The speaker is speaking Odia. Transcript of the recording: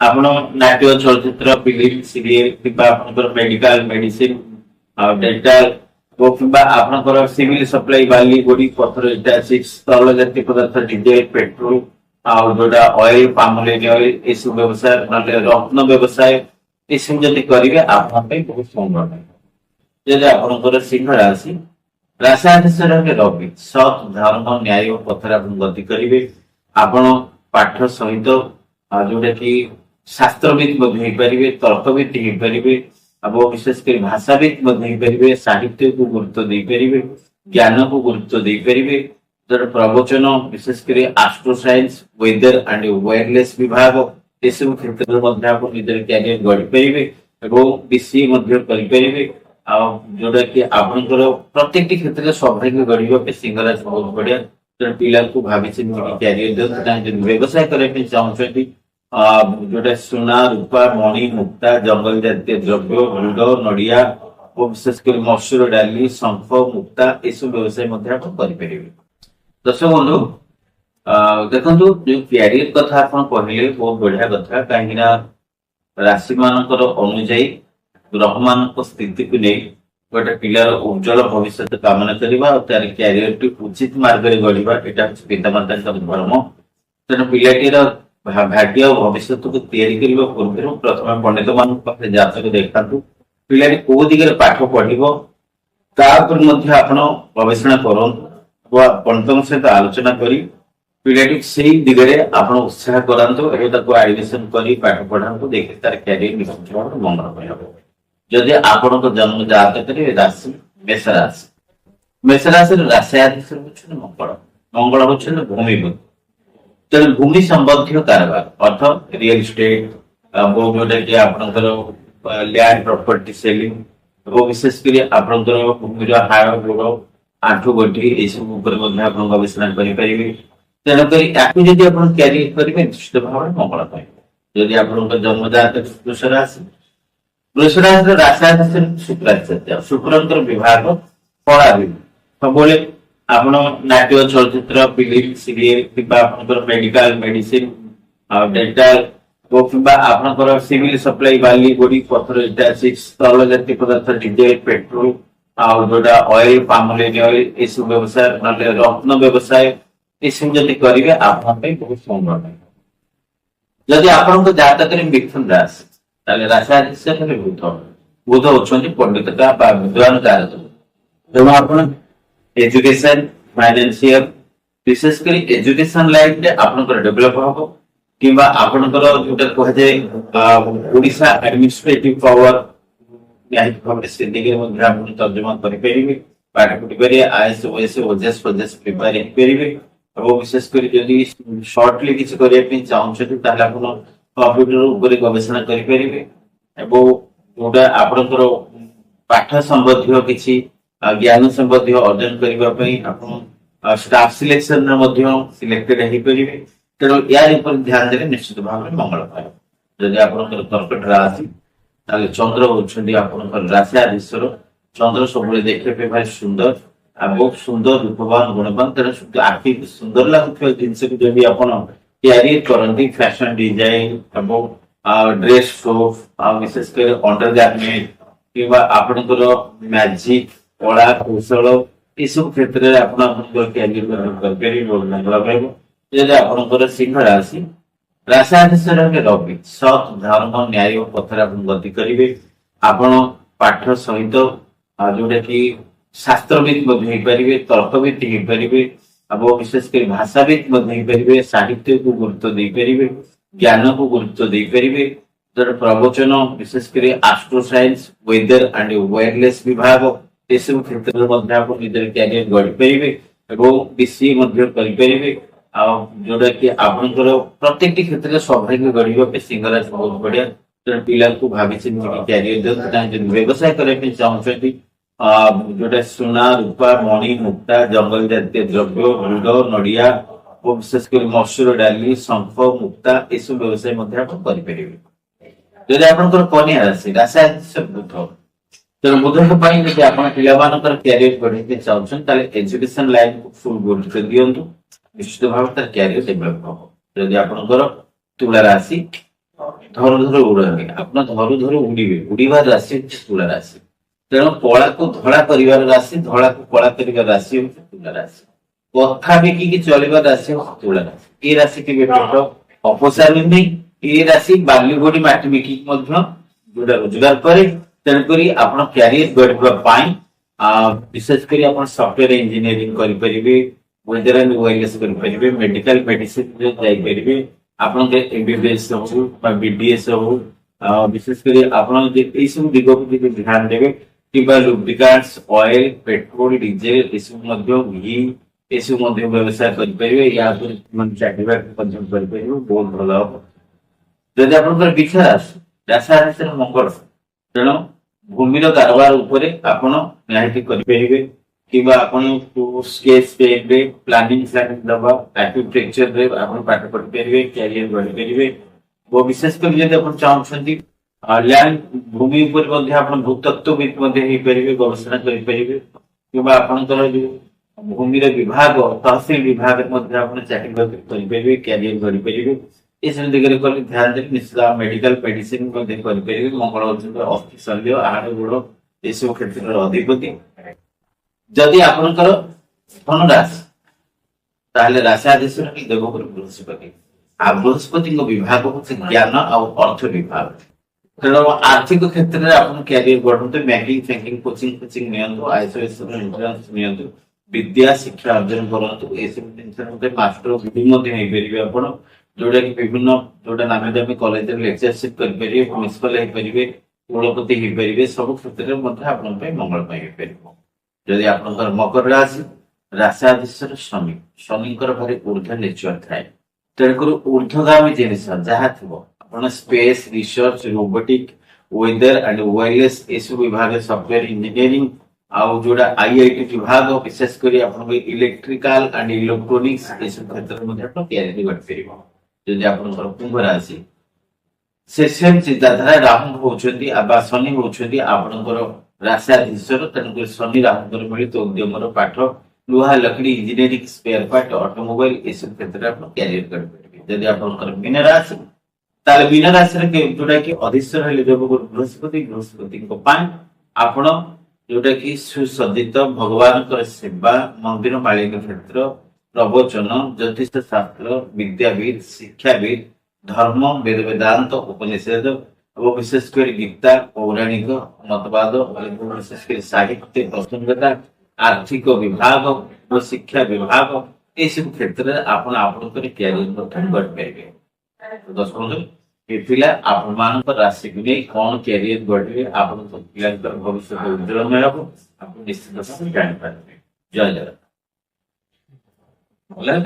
ଆପଣ ନାଟ୍ୟ ଚଳଚ୍ଚିତ୍ର ଫିଲ୍ମ ସିରିଏଲ କିମ୍ବା ଆପଣଙ୍କର ମେଡିକାଲ ମେଡିସିନ ଆଉ ଡେଣ୍ଟାଲ କିମ୍ବା ଆପଣଙ୍କର ସିଭିଲ ସପ୍ଲାଇ ବାଲି ଗୋଡି ପଥର ଇଟା ଚିପ୍ସ ତୈଳ ଜାତୀୟ ପଦାର୍ଥ ଡିଜେଲ ପେଟ୍ରୋଲ ଆଉ ଯୋଉଟା ଅଏଲ ପାମୋଲିନ ଅଏଲ ଏସବୁ ବ୍ୟବସାୟ ନହେଲେ ରତ୍ନ ବ୍ୟବସାୟ ଏସବୁ ଯଦି କରିବେ ଆପଣଙ୍କ ପାଇଁ ବହୁତ ମଙ୍ଗଳ ରହିବ। ଯଦି ଆପଣଙ୍କର ସିଂହ ରାଶି ରାଶାଧିଶ୍ୱର ରବି ସତ୍ ଧର୍ମ ନ୍ୟାୟ ପଥରେ ଆପଣ ଗତି କରିବେ। ଆପଣ ପାଠ ସହିତ ଯୋଉଟା କି ଶାସ୍ତ୍ରବିଦ ମଧ୍ୟ ହେଇପାରିବେ, ତର୍କବିଦ ହେଇପାରିବେ ଏବଂ ବିଶେଷ କରି ଭାଷାବିଦ ମଧ୍ୟ ହେଇପାରିବେ, ସାହିତ୍ୟକୁ ଗୁରୁତ୍ୱ ଦେଇପାରିବେ, ଜ୍ଞାନକୁ ଗୁରୁତ୍ୱ ଦେଇପାରିବେ। ପ୍ରବଚନ ବିଶେଷ କରି astro science weather and wireless ବିଭାଗ ଏସବୁ କ୍ଷେତ୍ରରେ ମଧ୍ୟ ଆପଣ ନିଜର କ୍ୟାରିୟର ଗଢିପାରିବେ ଏବଂ ବିସିଏ ମଧ୍ୟ କରିପାରିବେ। ଆଉ ଯୋଉଟା କି ଆପଣଙ୍କର ପ୍ରତ୍ୟେକଟି କ୍ଷେତ୍ରରେ ସୌଭାଗ୍ୟ ଗଢିବା ପାଇଁ ସିଂହରାଜ ବହୁତ ବଢିଆ। ପିଲାଙ୍କୁ ଭାବିଛନ୍ତି କ୍ୟାରିୟର ଦିଅନ୍ତୁ, ଯଦି ବ୍ୟବସାୟ କରିବା ପାଇଁ ଚାହୁଁଛନ୍ତି ଯୋଉଟା ସୁନା ରୂପା ମଣି ମୁକ୍ତା ଜଙ୍ଗଲ ଜାତୀୟ ଦ୍ରବ୍ୟ ଗୁଡ ନଡିଆ ଓ ବିଶେଷ କରି ମସୁର ଡାଲି ଶଙ୍ଖ ମୁକ୍ତା ଏସବୁ ବ୍ୟବସାୟ ମଧ୍ୟ ଆପଣ କରିପାରିବେ। ଦର୍ଶକ ବନ୍ଧୁ ଦେଖନ୍ତୁ ଯୋଉ କ୍ୟାରିୟର କଥା ଆପଣ କହିଲେ ବହୁତ ବଢିଆ କଥା, କାହିଁକି ନା ରାଶି ମାନଙ୍କର ଅନୁଯାୟୀ ଗ୍ରହ ମାନଙ୍କ ସ୍ଥିତିକୁ ନେଇ ଗୋଟେ ପିଲାର ଉଜ୍ଜଳ ଭବିଷ୍ୟତ କାମନା କରିବା ଆଉ ତାର କ୍ୟାରିୟରଟି ଉଚିତ ମାର୍ଗରେ ଗଢିବା ଏଇଟା ହଉଛି ପିତାମାତାଙ୍କର ଧର୍ମ। ତେଣୁ ପିଲାଟିର ଭାଗ୍ୟ ଓ ଭବିଷ୍ୟତକୁ ତିଆରି କରିବା ପୂର୍ବରୁ ପ୍ରଥମେ ପଣ୍ଡିତ ମାନଙ୍କ ପାଖରେ ଜାତକ ଦେଖାନ୍ତୁ, ପିଲାଟି କୋଉ ଦିଗରେ ପାଠ ପଢିବ ତାପରେ ମଧ୍ୟ ଆପଣ ଗବେଷଣା କରନ୍ତୁ ବା ପଣ୍ଡିତଙ୍କ ସହିତ ଆଲୋଚନା କରି ପିଲାଟି ସେଇ ଦିଗରେ ଆପଣ ଉତ୍ସାହ କରାନ୍ତୁ ଏବଂ ତାକୁ ଆଡମିସନ କରି ପାଠ ପଢାନ୍ତୁ, ଦେଖି ତାର କ୍ୟାରିୟର ନିଶ୍ଚିତ ଭାବରେ ମଙ୍ଗଳମୟ ହେବ। ଯଦି ଆପଣଙ୍କ ଜନ୍ମ ଜାତକରେ ରାଶି ମେଷ ରାଶି, ମେଷ ରାଶିର ରାଶିଆଧିପତି ହେଉଛନ୍ତି ମଙ୍ଗଳ, ମଙ୍ଗଳ ହେଉଛନ୍ତି ଭୂମିପତି। ତେଣୁ ଭୂମି ସମ୍ବନ୍ଧୀୟ କାରବାର ଅର୍ଥ ରିଏଲ ଇଷ୍ଟେଟ ଯୋଉଟା କି ଆପଣଙ୍କର ଲ୍ୟାଣ୍ଡ ପ୍ରପର୍ଟି ସେଲିଂ ଏବଂ ବିଶେଷ କରି ଆପଣଙ୍କର ଭୂମିର ହାଡ଼ ଗୋଡ଼ ଆଣ୍ଠୁ ଗଣ୍ଠି ଏସବୁ ଉପରେ ମଧ୍ୟ ଆପଣ ଗବେଷଣା କରିପାରିବେ। ତେଣୁକରି ୟାକୁ ଯଦି ଆପଣ କ୍ୟାରିୟର କରିବେ ନିଶ୍ଚିତ ଭାବରେ ମଙ୍ଗଳ ପାଇବେ। ଯଦି ଆପଣଙ୍କ ଜନ୍ମ ଜାତକ ବୃଷ ରାଶି, ବୃଷ ରାଶିର ରାଶାଧିପତି ଶୁକ୍ରାଚାର୍ଯ୍ୟ, ଶୁକ୍ରଙ୍କର ବିଭାଗ କଳା ବିଭାଗ। ସବୁବେଳେ ଆପଣ ନାଟ୍ୟ ଚଳଚ୍ଚିତ୍ର ଫିଲ୍ମ ସିରିଏଲ କିମ୍ବା ଆପଣଙ୍କର ମେଡିକାଲ ମେଡିସିନ ଆଉ ଡେଣ୍ଟାଲ କିମ୍ବା ଆପଣଙ୍କର ସିଭିଲ ସପ୍ଲାଇ ବାଲି ଗୋଡି ପଥର ଇଟା ଚିପ୍ସ ତୈଳ ଜାତୀୟ ପଦାର୍ଥ ଡିଜେଲ ପେଟ୍ରୋଲ ଆଉ ଯୋଉଟା ଅଏଲ ପାମୋଲିନ ଅଏଲ ଏସବୁ ବ୍ୟବସାୟ ନହେଲେ ରତ୍ନ ବ୍ୟବସାୟ ଏସବୁ ଯଦି କରିବେ ଆପଣଙ୍କ ପାଇଁ ବହୁତ ମଙ୍ଗଳ ରହିବ। ଯଦି ଆପଣଙ୍କ ଜାତକରେ ମିଥୁନ ରାଶି ତାହେଲେ ରାଶାଧିପତି ହେଲେ ବୁଧ, ବୁଧ ହଉଛନ୍ତି ପଣ୍ଡିତକା ବା ବିଦ୍ୱାନ କାରକ। ତେଣୁ ଆପଣ ଏଜୁକେସନ ଫାଇନାନ୍ସିଆଲ ବିଶେଷ କରି ଏଜୁକେସନ ଲାଇନରେ ଆପଣଙ୍କର ଡେଭଲପ ହବ କିମ୍ବା ଆପଣଙ୍କର ଯୋଉଟା କୁହାଯାଏ ଓଡିଶା ଆଡମିନିଷ୍ଟ୍ରେଟିଭ ପାୱାର ନିହାତି ଭାବରେ ସେ ଦିଗରେ ମଧ୍ୟ ଆପଣ ତର୍ଜମା କରିପାରିବେ, ପାଠ ପଢିପାରିବେ, ଆଇଏଏସ୍ ଓଏଏସ୍ ଓଜେଏସ୍ ଫୋଜେଏସ୍ ପ୍ରିପେୟାର ହେଇପାରିବେ ଏବଂ ବିଶେଷ କରି ଯଦି ସର୍ଟଲି କିଛି କରିବା ପାଇଁ ଚାହୁଁଛନ୍ତି ତାହେଲେ ଆପଣ କମ୍ପ୍ୟୁଟର ଉପରେ ଗବେଷଣା କରିପାରିବେ ଏବଂ ଯୋଉଟା ଆପଣଙ୍କର ପାଠ ସମ୍ବନ୍ଧୀୟ କିଛି ଜ୍ଞାନ ସମ୍ବନ୍ଧୀୟ ଅର୍ଜନ କରିବା ପାଇଁ ଆପଣ ଷ୍ଟାଫ ସିଲେକ୍ସନରେ ମଧ୍ୟ ସିଲେକ୍ଟେଡ ହେଇପାରିବେ। ତେଣୁ ୟାର ଉପରେ ଧ୍ୟାନ ଦେଲେ ନିଶ୍ଚିତ ଭାବରେ ମଙ୍ଗଳ ପାଇବ। ଯଦି ଆପଣଙ୍କର କର୍କଟ ରାଶି ତାହେଲେ ଚନ୍ଦ୍ର ହଉଛନ୍ତି ଆପଣଙ୍କର ରାଶାଧୀଶ୍ୱର, ଚନ୍ଦ୍ର ସବୁବେଳେ ଦେଖିବା ପାଇଁ ଭାରି ସୁନ୍ଦର ଆଉ ବହୁତ ସୁନ୍ଦର ରୂପବାନ ଗୁଣବାନ। ତେଣୁ ଆଖି ସୁନ୍ଦର ଲାଗୁଥିବା ଜିନିଷକୁ ଯଦି ଆପଣ କ୍ୟାରିୟର କରନ୍ତି ଫ୍ୟାସନ ଡିଜାଇନ ଏବଂ ଡ୍ରେସ ସୋ ଆଉ ବିଶେଷ କରି ଅଣ୍ଡର ଗାର୍ମେଣ୍ଟ କିମ୍ବା ଆପଣଙ୍କର ମ୍ୟାଜିକ କଳା କୌଶଳ ଏସବୁ କ୍ଷେତ୍ରରେ ଆପଣ ଆପଣଙ୍କର କ୍ୟାରିୟର କରିପାରିବେ ମଙ୍ଗଳ ପାଇବ। ଯଦି ଆପଣଙ୍କର ସିଂହ ରାଶି ରାଶାଧିଶ୍ୱର ରବି ସତ୍ ଧର୍ମ ନ୍ୟାୟ ପଥରେ ଆପଣ ଗତି କରିବେ। ଆପଣ ପାଠ ସହିତ ଯୋଉଟା କି ଶାସ୍ତ୍ରବିଦ ମଧ୍ୟ ହେଇପାରିବେ, ତର୍କବିଦ ହେଇପାରିବେ ଏବଂ ବିଶେଷ କରି ଭାଷାବିଦ ମଧ୍ୟ ହେଇପାରିବେ, ସାହିତ୍ୟକୁ ଗୁରୁତ୍ୱ ଦେଇପାରିବେ, ଜ୍ଞାନକୁ ଗୁରୁତ୍ୱ ଦେଇପାରିବେ। ପ୍ରବଚନ ବିଶେଷ କରି astro science weather and wireless ବିଭାଗ ଏସବୁ କ୍ଷେତ୍ରରେ ମଧ୍ୟ ଆପଣ ନିଜର କ୍ୟାରିୟର ଗଢିପାରିବେ ଏବଂ ବିସିଏ ମଧ୍ୟ କରିପାରିବେ। ଆଉ ଯୋଉଟା କି ଆପଣଙ୍କର ପ୍ରତ୍ୟେକଟି କ୍ଷେତ୍ରରେ ସୌଭାଗ୍ୟ ଗଢିବା ପାଇଁ ସିଂହରାଜ ବହୁତ ବଢିଆ। ତେଣୁ ପିଲାଙ୍କୁ ଭାବିଛନ୍ତି କ୍ୟାରିୟର ଦିଅନ୍ତୁ, ଯଦି ବ୍ୟବସାୟ କରିବା ପାଇଁ ଚାହୁଁଛନ୍ତି ଯୋଉଟା ସୁନା ରୂପା ମଣି ମୁକ୍ତା ଜଙ୍ଗଲ ଜାତୀୟ ଦ୍ରବ୍ୟ ଗୁଡ ନଡିଆ ଓ ବିଶେଷ କରି ମସୁର ଡାଲି ଶଙ୍ଖ ମୁକ୍ତା ଏସବୁ ବ୍ୟବସାୟ ମଧ୍ୟ ଆପଣ କରିପାରିବେ। ଯଦି ଆପଣଙ୍କର କନ୍ୟା ରାଶି ରାଶାଧିପତି ବୁଧ, ତେଣୁ ବୁଧଙ୍କ ପାଇଁ ଯଦି ଆପଣ ପିଲାମାନଙ୍କର କ୍ୟାରିୟର ବଢେଇତେ ଚାହୁଁଛନ୍ତି ତାହେଲେ ଏଜୁକେସନ ଲାଇନକୁ ଫୁଲ ଗୁରୁତ୍ୱ ଦିଅନ୍ତୁ, ନିଶ୍ଚିତ ଭାବରେ ତାର କ୍ୟାରିୟର ଡେଭଲପ ହବ। ଯଦି ଆପଣଙ୍କର ତୁଳା ରାଶି ଧରୁ ଧରୁ ଉଡ଼ନ୍ତି ଆପଣ ଧରୁ ଧରୁ ଉଡ଼ିବେ ଉଡ଼ିବାର ରାଶି ହେଉଛି ତୁଳା ରାଶି ତେଣୁ କଳାକୁ ଧଳା କରିବାର ରାଶି ଧଳାକୁ କଳା କରିବାର ରାଶି ହେଉଛି ତୁଳା ରାଶି କଥା ବିକିକି ଚଳିବାର ରାଶି ହେଉଛି ତୁଳା ରାଶି ଏ ରାଶି କେବେ ପେଟ ଅପସାର ନେଇ ଏ ରାଶି ବାଲି ଗୋଡ଼ି ମାଟି ବିକିକି ମଧ୍ୟ ଯୋଉଟା ରୋଜଗାର କରେ ତେଣୁକରି ଆପଣ କ୍ୟାରିୟର ଗଢ଼ିବା ପାଇଁ ବିଶେଷ କରି ଆପଣ ସଫ୍ଟୱେର ଇଞ୍ଜିନିୟରିଂ କରିପାରିବେ ୱେଦର ଆଣ୍ଡ ୱାଇରଲେସ୍ କରିପାରିବେ ମେଡିକାଲ ମେଡିସିନ ଯାଇପାରିବେ ଆପଣଙ୍କ ଏମବିବିଏସ୍ ହଉ ବା ବିଡିଏସ୍ ହଉ ବିଶେଷ କରି ଆପଣ ଯଦି ଏଇସବୁ ଦିଗକୁ ଯଦି ଧ୍ୟାନ ଦେବେ କିମ୍ବା ଲୁବ୍ରିକାଣ୍ଟସ ଅଏଲ ପେଟ୍ରୋଲ ଡିଜେଲ ଏସବୁ ମଧ୍ୟ ଘି ଏସବୁ ମଧ୍ୟ ବ୍ୟବସାୟ କରିପାରିବେ ୟା ଉପରେ ଚାକିରି ମଧ୍ୟ କରିପାରିବେ ବହୁତ ଭଲ ହବ ଯଦି ଆପଣଙ୍କର ବିଛା ରାଶି ରାଶିରେ ମଙ୍ଗଳ ତେଣୁ ଭୂମିର କାରବାର ଉପରେ ଆପଣ ନିହାତି କରିପାରିବେ କିମ୍ବା ଆପଣ ସ୍କେଚ ପେନରେ ପ୍ଲାନିଂ ଦବା ଆର୍କିଟେକ୍ଚରରେ ଆପଣ ପାଠ ପଢିପାରିବେ କ୍ୟାରିୟର ଗଢିପାରିବେ ଓ ବିଶେଷ କରି ଯଦି ଆପଣ ଚାହୁଁଛନ୍ତି ଲ୍ୟାଣ୍ଡ ଭୂମି ଉପରେ ମଧ୍ୟ ଆପଣ ଭୂତତ୍ତ୍ୱବିତ ମଧ୍ୟ ହେଇପାରିବେ ଗବେଷଣା କରିପାରିବେ କିମ୍ବା ଆପଣଙ୍କର ଯୋଉ ଭୂମିର ବିଭାଗ ତହସିଲ ବିଭାଗରେ ମଧ୍ୟ ଆପଣ ଚାକିରି ବାକିରି କରିପାରିବେ କ୍ୟାରିୟର ଗଢିପାରିବେ ଏସବୁ ଦିଗରେ କଲେ ଧ୍ୟାନ ଦେଲେ ନିଶ୍ଚିତ ମେଡିକାଲ ମେଡିସିନ ମଧ୍ୟ କରିପାରିବେ ମଙ୍ଗଳ ହଉଛନ୍ତି ଅସ୍ଥି ଶଲ୍ୟ ଆହାଡ଼ ଗୋଡ଼ ଏସବୁ କ୍ଷେତ୍ରରେ ଅଧିପତି ଯଦି ଆପଣଙ୍କର ଧନ ରାଶି ତାହେଲେ ରାଶି ଆଦେଶର ଦେବଗୁରୁ ବୃହସ୍ପତି ଆଉ ବୃହସ୍ପତିଙ୍କ ବିଭାଗ ହଉଛି ଜ୍ଞାନ ଆଉ ଅର୍ଥ ବିଭାଗ ତେଣୁ ଆର୍ଥିକ କ୍ଷେତ୍ରରେ ଆପଣ କ୍ୟାରିୟର ଗଢନ୍ତୁ ବ୍ୟାଙ୍କିଂ ଫ୍ୟାଙ୍କିଂ କୋଚିଂ ନିଅନ୍ତୁ ଆଇସୋଲେସନ ଇନ୍ସୁରାନ୍ସ ନିଅନ୍ତୁ ବିଦ୍ୟା ଶିକ୍ଷା ଅର୍ଜନ କରନ୍ତୁ ଏସବୁ ଜିନିଷରେ ମଧ୍ୟ ମାଷ୍ଟର ଗୁରୁ ମଧ୍ୟ ହେଇପାରିବେ ଆପଣ ଯୋଉଟା କି ବିଭିନ୍ନ ଯୋଉଟା ନାମୀ ଦାମୀ କଲେଜରେ ଲେକ୍ଚରସିପ୍ କରିପାରିବେ ପ୍ରିନ୍ସିପାଲ ହେଇପାରିବେ କୁଳପତି ହେଇପାରିବେ ସବୁ କ୍ଷେତ୍ରରେ ମଧ୍ୟ ଆପଣଙ୍କ ପାଇଁ ମଙ୍ଗଳ ପାଇଁ ହେଇପାରିବ ଯଦି ଆପଣଙ୍କର ମକର ରାଶି ରାଶାଧୀଶର ଶନି ଶନିଙ୍କର ଭାରି ଉର୍ଦ୍ଧ୍ୱ ନେଚର ଥାଏ ତେଣୁକରି ଉର୍ଦ୍ଧ୍ୱଗାମୀ ଜିନିଷ ଯାହା ଥିବ ଆପଣ space research robotic weather and wireless ଏସବୁ ବିଭାଗରେ ସଫ୍ଟୱେର ଇଞ୍ଜିନିୟରିଂ ଆଉ ଯୋଉଟା ଆଇଆଇଟି ବିଭାଗ ବିଶେଷ କରି ଆପଣଙ୍କ ଇଲେକ୍ଟ୍ରିକାଲ ଆଣ୍ଡ ଇଲେକ୍ଟ୍ରୋନିକ୍ସ ଏସବୁ କ୍ଷେତ୍ରରେ ମଧ୍ୟ ଆପଣ କ୍ୟାରିୟର କରିପାରିବ ଯଦି ଆପଣଙ୍କର କୁମ୍ଭ ରାଶି ସେ ସେମ୍ ଚିନ୍ତାଧାରା ରାହୁ ହଉଛନ୍ତି ବା ଶନି ହଉଛନ୍ତି ଆପଣଙ୍କର ରାଶାଧୀଶର ତେଣୁକରି ଶନି ରାହୁଙ୍କର ମିଳିତ ଉଦ୍ୟମର ପାଠ ଲୁହା ଲକଡ଼ି ଇଞ୍ଜିନିୟରିଂ ସ୍ପେୟାର ପାର୍ଟ ଅଟୋମୋବାଇଲ ଏସବୁ କ୍ଷେତ୍ରରେ ଆପଣ କ୍ୟାରିୟର କରିପାରିବେ ଯଦି ଆପଣଙ୍କର ମୀନ ରାଶି ତାହେଲେ ମୀନ ରାଶିରେ ଯୋଉଟା କି ଅଧିଶ୍ୱର ହେଲେ ଦେବଗୁରୁ ବୃହସ୍ପତିଙ୍କ ପାଇଁ ଆପଣ ଯୋଉଟା କି ସୁସଜ୍ଜିତ ଭଗବାନଙ୍କର ସେବା ମନ୍ଦିର ମାଳିନୀ କ୍ଷେତ୍ର ପ୍ରବଚନ ଜ୍ୟୋତିଷ ଶାସ୍ତ୍ର ବିଦ୍ୟାବିଦ ଶିକ୍ଷାବିଦ ଧର୍ମ ବେଦ ବେଦାନ୍ତ ଉପନିଷେଦ ଏବଂ ବିଶେଷ କରି ଗୀତା ପୌରାଣିକ ମତବାଦ ଏବଂ ବିଶେଷ କରି ସାହିତ୍ୟ ପ୍ରସଙ୍ଗତା ଆର୍ଥିକ ବିଭାଗ ଓ ଶିକ୍ଷା ବିଭାଗ ଏସବୁ କ୍ଷେତ୍ରରେ ଆପଣ ଆପଣଙ୍କର କ୍ୟାରିୟର ମଧ୍ୟ ଗଢିପାରିବେ ଦର୍ଶକ ଏ ଥିଲା ଆପଣମାନଙ୍କ ରାଶିକୁ ନେଇ କଣ କ୍ୟାରିୟର ଗଢିବେ ଆପଣଙ୍କ ପିଲାଙ୍କର ଭବିଷ୍ୟତ ଉଜ୍ଜଳମୟ ହେବ ଆପଣ ନିଶ୍ଚିତ ଭାବେ ଜାଣିପାରିବେ ଜୟ ଜଗନ୍ନାଥ।